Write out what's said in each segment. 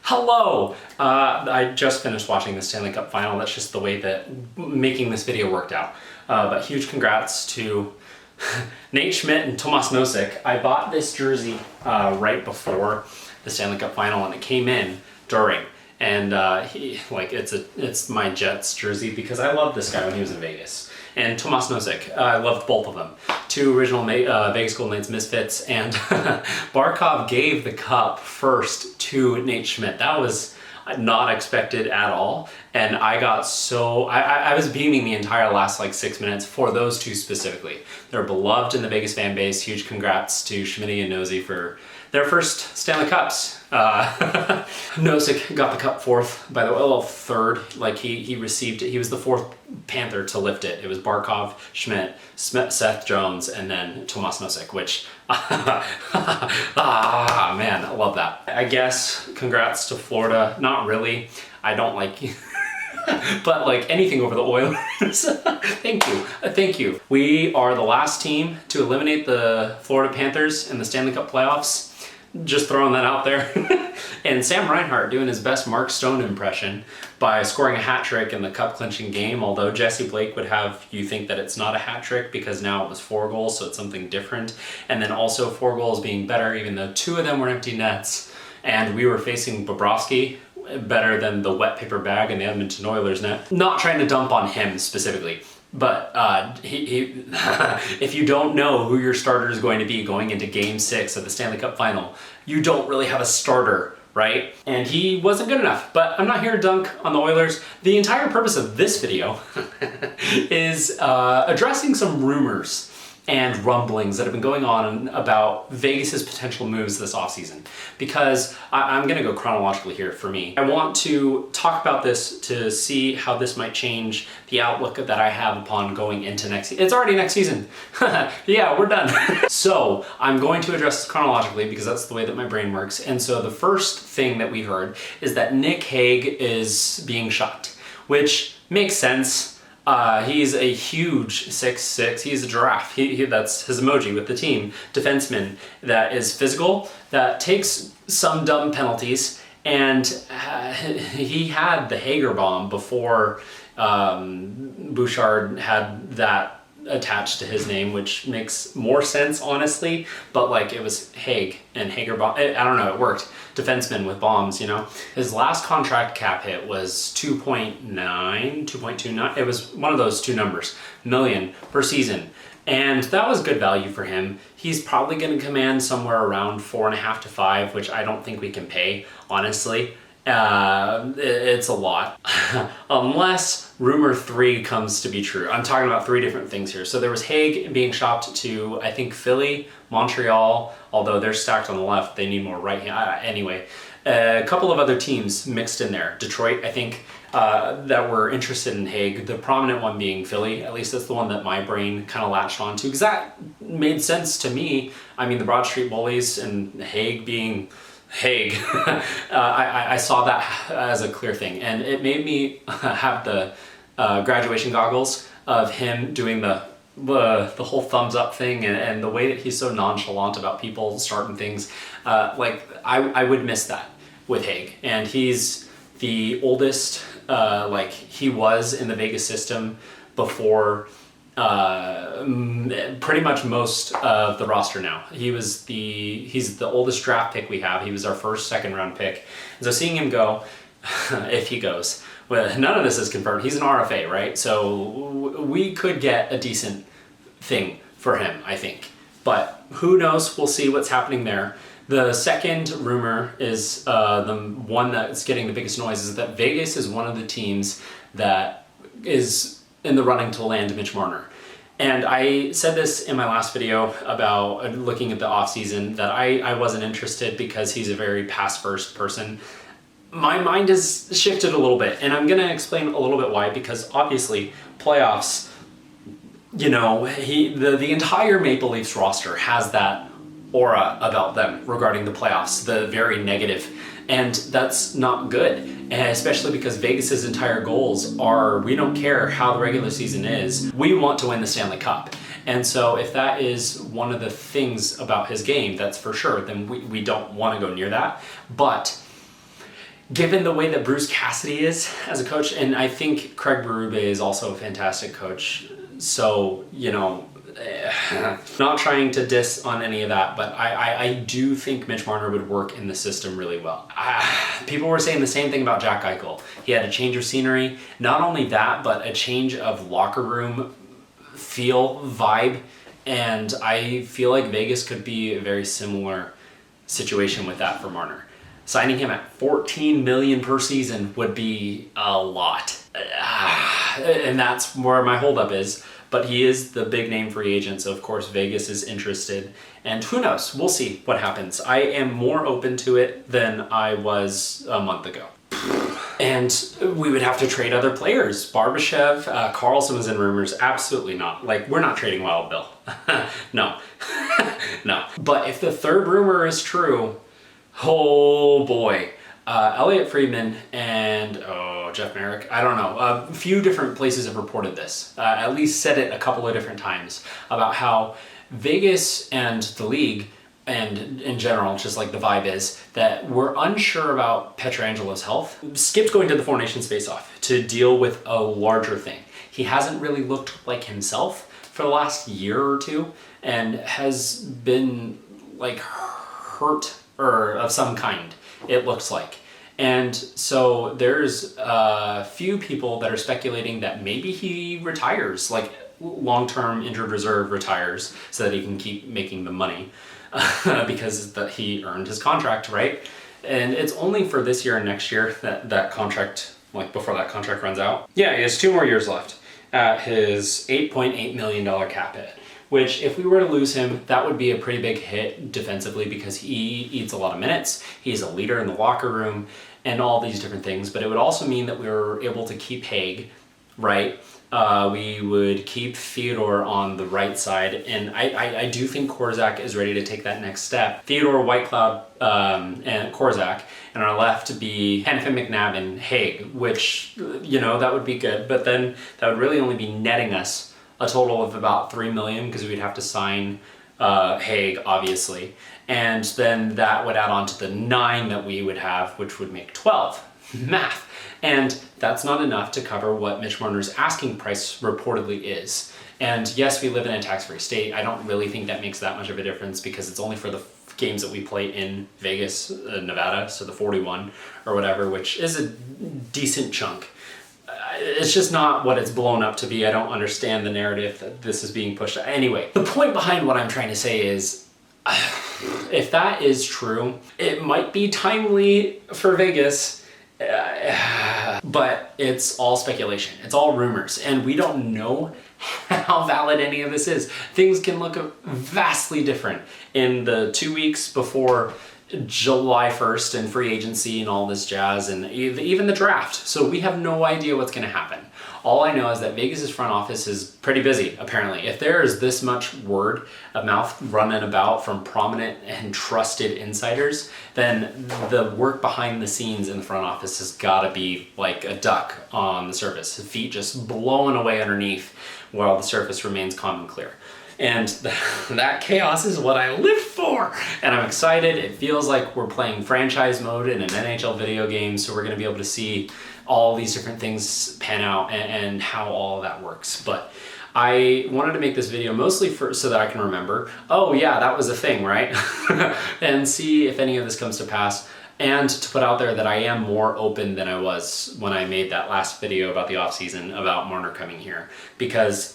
Hello! I just finished watching the Stanley Cup final. That's just the way that making this video worked out. But huge congrats to Nate Schmidt and Tomas Nosek. I bought this jersey right before the Stanley Cup final, and it came in during. And it's my Jets jersey because I loved this guy when he was in Vegas. And Tomas Nosek, I loved both of them. Two original Vegas Golden Knights misfits, and Barkov gave the cup first to Nate Schmidt. That was not expected at all, and I got so I was beaming the entire last 6 minutes for those two specifically. They're beloved in the Vegas fan base. Huge congrats to Schmitty and Nosey for their first Stanley Cups. Nosek got the cup fourth, by the way, well, third. He received it. He was the fourth Panther to lift it. It was Barkov, Schmidt, Seth Jones, and then Tomas Nosek, which, man, I love that. I guess congrats to Florida. Not really. I don't like but anything over the Oilers. Thank you. We are the last team to eliminate the Florida Panthers in the Stanley Cup playoffs. Just throwing that out there. And Sam Reinhart doing his best Mark Stone impression by scoring a hat trick in the cup clinching game, although Jesse Blake would have you think that it's not a hat trick because now it was 4 goals, so it's something different. And then also 4 goals being better, even though 2 of them were empty nets. And we were facing Bobrovsky, better than the wet paper bag in the Edmonton Oilers net. Not trying to dump on him specifically, but if you don't know who your starter is going to be going into Game 6 of the Stanley Cup Final, you don't really have a starter, right? And he wasn't good enough, but I'm not here to dunk on the Oilers. The entire purpose of this video is addressing some rumors and rumblings that have been going on about Vegas's potential moves this offseason. Because I'm gonna go chronologically here for me. I want to talk about this to see how this might change the outlook that I have upon going into next season. It's already next season. Yeah, we're done. So I'm going to address this chronologically because that's the way that my brain works. And so the first thing that we heard is that Nic Hague is being shot, which makes sense. He's a huge 6'6". He's a giraffe. That's his emoji with the team. Defenseman that is physical, that takes some dumb penalties, and he had the Hager bomb before Bouchard had that attached to his name, which makes more sense, honestly, but it was Hague and Hager bomb. I don't know, it worked. Defenseman with bombs, you know. His last contract cap hit was 2.29. It was one of those 2 numbers, million per season. And that was good value for him. He's probably going to command somewhere around 4.5 to 5, which I don't think we can pay, honestly. It's a lot. Unless rumor 3 comes to be true. I'm talking about 3 different things here. So there was Hague being shopped to, I think, Philly, Montreal, although they're stacked on the left. They need more right hand. Anyway, a couple of other teams mixed in there. Detroit, I think, that were interested in Hague. The prominent one being Philly. At least that's the one that my brain kind of latched onto because that made sense to me. I mean, the Broad Street Bullies and Hague being Hague. I saw that as a clear thing, and it made me have the graduation goggles of him doing the whole thumbs up thing, and the way that he's so nonchalant about people starting things. I would miss that with Hague, and he's the oldest. He was in the Vegas system before pretty much most of the roster now. He's the oldest draft pick we have. He was our first 2nd round pick. And so seeing him go, if he goes, well, none of this is confirmed. He's an RFA, right? So we could get a decent thing for him, I think. But who knows? We'll see what's happening there. The second rumor is the one that's getting the biggest noise is that Vegas is one of the teams that is in the running to land Mitch Marner. And I said this in my last video about looking at the offseason that I wasn't interested because he's a very pass-first person. My mind has shifted a little bit, and I'm going to explain a little bit why, because obviously playoffs, you know, the entire Maple Leafs roster has that aura about them regarding the playoffs, the very negative, and that's not good, and especially because Vegas's entire goals are, we don't care how the regular season is, we want to win the Stanley Cup. And so if that is one of the things about his game, that's for sure, then we don't want to go near that. But given the way that Bruce Cassidy is as a coach, and I think Craig Berube is also a fantastic coach. So, you know, not trying to diss on any of that, but I do think Mitch Marner would work in the system really well. People were saying the same thing about Jack Eichel. He had a change of scenery. Not only that, but a change of locker room feel, vibe, and I feel like Vegas could be a very similar situation with that for Marner. Signing him at $14 million per season would be a lot. And that's where my holdup is. But he is the big name free agent, so of course Vegas is interested. And who knows? We'll see what happens. I am more open to it than I was a month ago. And we would have to trade other players. Barbashev, Carlson was in rumors. Absolutely not. Like, we're not trading Wild Bill. No. No. But if the third rumor is true, oh boy. Elliot Friedman and Jeff Merrick, I don't know, a few different places have reported this, at least said it a couple of different times, about how Vegas and the league, and in general, just like the vibe is, that we're unsure about Pietrangelo's health. Skip's going to the Four Nations face-off to deal with a larger thing. He hasn't really looked like himself for the last year or two, and has been like hurt or of some kind, it looks like. And so there's a few people that are speculating that maybe he retires, like long-term injured reserve retires, so that he can keep making the money because he earned his contract, right? And it's only for this year and next year that contract, like before that contract runs out. Yeah, he has 2 more years left at his $8.8 million cap hit. Which, if we were to lose him, that would be a pretty big hit defensively because he eats a lot of minutes, he's a leader in the locker room, and all these different things. But it would also mean that we were able to keep Hague, right? We would keep Theodore on the right side, and I do think Korczak is ready to take that next step. Theodore, Whitecloud, and Korczak, and our left to be Hanifin, McNabb, and Hague, which, you know, that would be good, but then that would really only be netting us a total of about $3 million because we'd have to sign Hague, obviously. And then that would add on to the 9 that we would have, which would make 12. Math. And that's not enough to cover what Mitch Marner's asking price reportedly is. And yes, we live in a tax-free state. I don't really think that makes that much of a difference because it's only for the games that we play in Vegas, Nevada, so the 41 or whatever, which is a decent chunk. It's just not what it's blown up to be. I don't understand the narrative that this is being pushed. Anyway, the point behind what I'm trying to say is, if that is true, it might be timely for Vegas, but it's all speculation. It's all rumors, and we don't know how valid any of this is. Things can look vastly different in the 2 weeks before July 1st and free agency and all this jazz and even the draft. So we have no idea what's going to happen. All I know is that Vegas's front office is pretty busy, apparently. If there is this much word of mouth running about from prominent and trusted insiders, then the work behind the scenes in the front office has got to be like a duck on the surface. His feet just blowing away underneath while the surface remains calm and clear. And that chaos is what I live for. And I'm excited. It feels like we're playing franchise mode in an NHL video game, so we're going to be able to see all these different things pan out and how all of that works. But I wanted to make this video mostly so that I can remember, oh yeah, that was a thing, right? And see if any of this comes to pass. And to put out there that I am more open than I was when I made that last video about the offseason, about Marner coming here. Because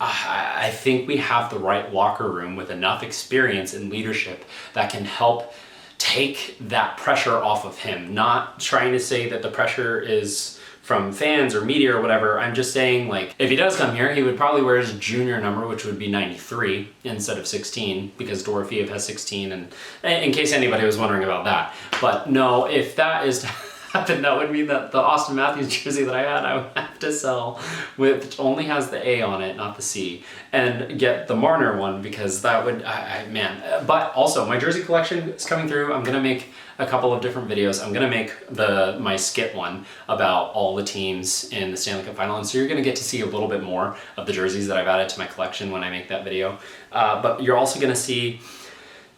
I think we have the right locker room with enough experience and leadership that can help take that pressure off of him. Not trying to say that the pressure is from fans or media or whatever. I'm just saying, like, if he does come here, he would probably wear his junior number, which would be 93 instead of 16, because Dorofeev has 16, and in case anybody was wondering about that. But no, if that is to happen, that would mean that the Austin Matthews jersey that I would have to sell, which only has the A on it, not the C, and get the Marner one, because that would, man. But also, my jersey collection is coming through. I'm gonna make a couple of different videos. I'm gonna make my skit one about all the teams in the Stanley Cup Final, and so you're gonna get to see a little bit more of the jerseys that I've added to my collection when I make that video. But you're also gonna see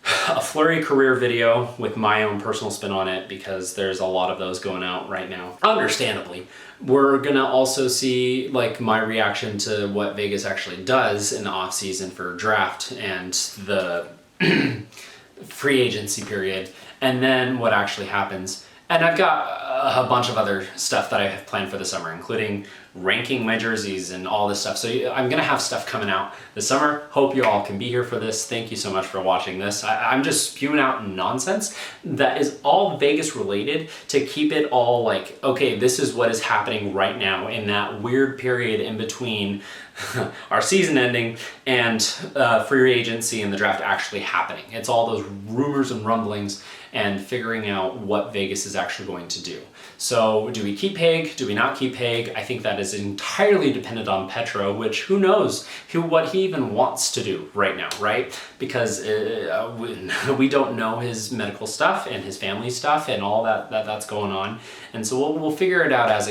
a Fleury career video with my own personal spin on it, because there's a lot of those going out right now, understandably. We're gonna also see like my reaction to what Vegas actually does in the off season for draft and the free agency period, and then what actually happens. And I've got a bunch of other stuff that I have planned for the summer, including ranking my jerseys and all this stuff. So I'm gonna have stuff coming out this summer. Hope you all can be here for this. Thank you so much for watching this. I'm just spewing out nonsense that is all Vegas related to keep it all like, okay, this is what is happening right now in that weird period in between our season ending and free agency and the draft actually happening. It's all those rumors and rumblings and figuring out what Vegas is actually going to do. So do we keep Hague? Do we not keep Hague? I think that is entirely dependent on Petro, which who knows what he even wants to do right now, right? Because we don't know his medical stuff and his family stuff and all that's going on. And so we'll figure it out as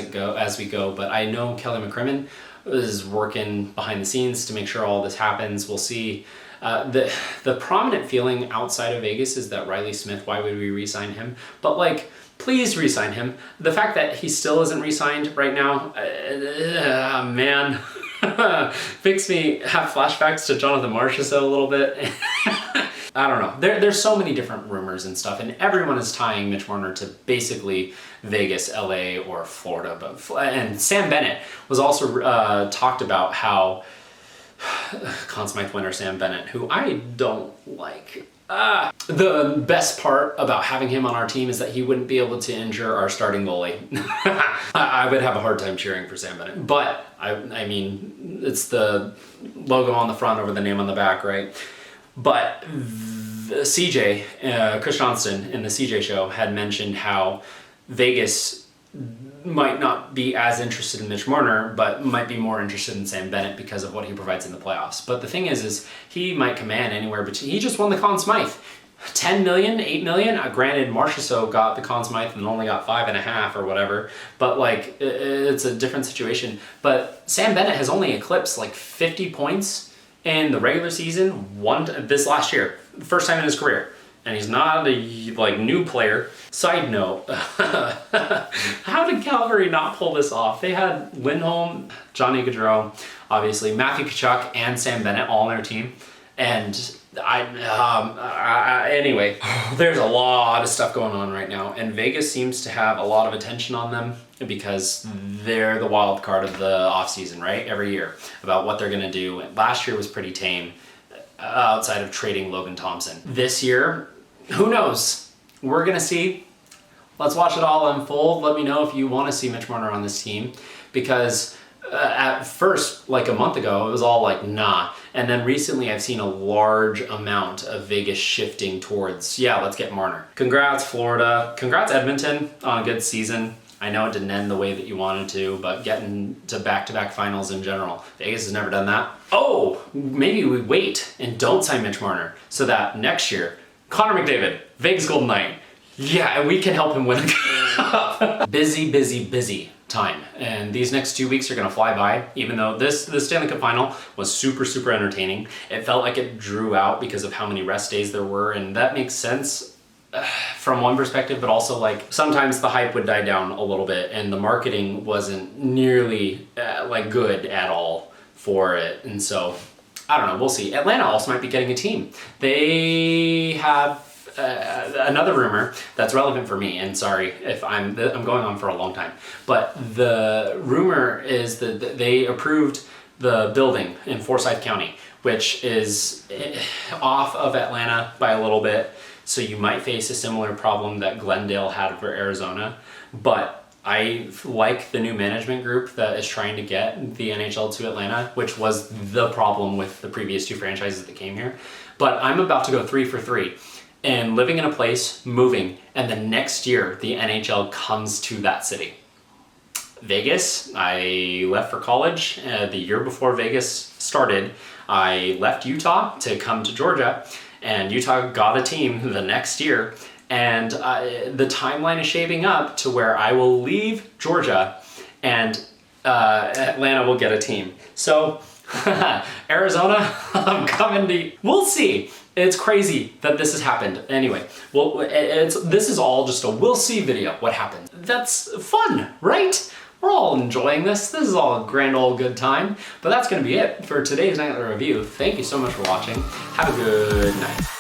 we go. But I know Kelly McCrimmon is working behind the scenes to make sure all this happens. We'll see. The prominent feeling outside of Vegas is that Riley Smith, why would we re-sign him? But like, please re-sign him. The fact that he still isn't re-signed right now, man, makes me have flashbacks to Jonathan Marchessault a little bit. I don't know. There's so many different rumors and stuff, and everyone is tying Mitch Marner to basically Vegas, LA, or Florida. And Sam Bennett was also talked about how Conn Smythe winner Sam Bennett, who I don't like. The best part about having him on our team is that he wouldn't be able to injure our starting goalie. I would have a hard time cheering for Sam Bennett, but I mean, it's the logo on the front over the name on the back, right? But CJ, Chris Johnston in the CJ show had mentioned how Vegas might not be as interested in Mitch Marner, but might be more interested in Sam Bennett because of what he provides in the playoffs. But the thing is he might command anywhere between, he just won the Conn Smythe. 10 million, 8 million. Granted, Marchessault got the Conn Smythe and only got 5.5 or whatever, but like, it's a different situation. But Sam Bennett has only eclipsed like 50 points in the regular season this last year, first time in his career. And he's not a like new player. Side note, how did Calgary not pull this off? They had Lindholm, Johnny Gaudreau, obviously Matthew Tkachuk, and Sam Bennett all on their team. And anyway, there's a lot of stuff going on right now, and Vegas seems to have a lot of attention on them because they're the wild card of the offseason, right? Every year about what they're gonna do. Last year was pretty tame outside of trading Logan Thompson. This year, who knows? We're gonna see. Let's watch it all unfold. Let me know if you want to see Mitch Marner on this team, because at first, like a month ago, it was all like, nah. And then recently I've seen a large amount of Vegas shifting towards, yeah, let's get Marner. Congrats, Florida. Congrats, Edmonton, on a good season. I know it didn't end the way that you wanted to, but getting to back-to-back finals in general. Vegas has never done that. Oh, maybe we wait and don't sign Mitch Marner so that next year, Connor McDavid, Vegas Golden Knight. Yeah, and we can help him win a cup. Busy time. And these next 2 weeks are gonna fly by, even though this Stanley Cup final was super entertaining. It felt like it drew out because of how many rest days there were, and that makes sense from one perspective, but also like sometimes the hype would die down a little bit and the marketing wasn't nearly like good at all for it. And so, I don't know, we'll see. Atlanta also might be getting a team. They have another rumor that's relevant for me, and sorry if I'm going on for a long time, but the rumor is that they approved the building in Forsyth County, which is off of Atlanta by a little bit, so you might face a similar problem that Glendale had for Arizona. But I like the new management group that is trying to get the NHL to Atlanta, which was the problem with the previous two franchises that came here. But I'm about to go 3 for 3. And living in a place, moving, and the next year the NHL comes to that city. Vegas, I left for college the year before Vegas started. I left Utah to come to Georgia, and Utah got a team the next year. And the timeline is shaping up to where I will leave Georgia and Atlanta will get a team. So Arizona, I'm coming to, we'll see. It's crazy that this has happened. Anyway, well, this is all just a we'll see video, what happened. That's fun, right? We're all enjoying this. This is all a grand old good time. But that's gonna be it for today's nightly review. Thank you so much for watching. Have a good night.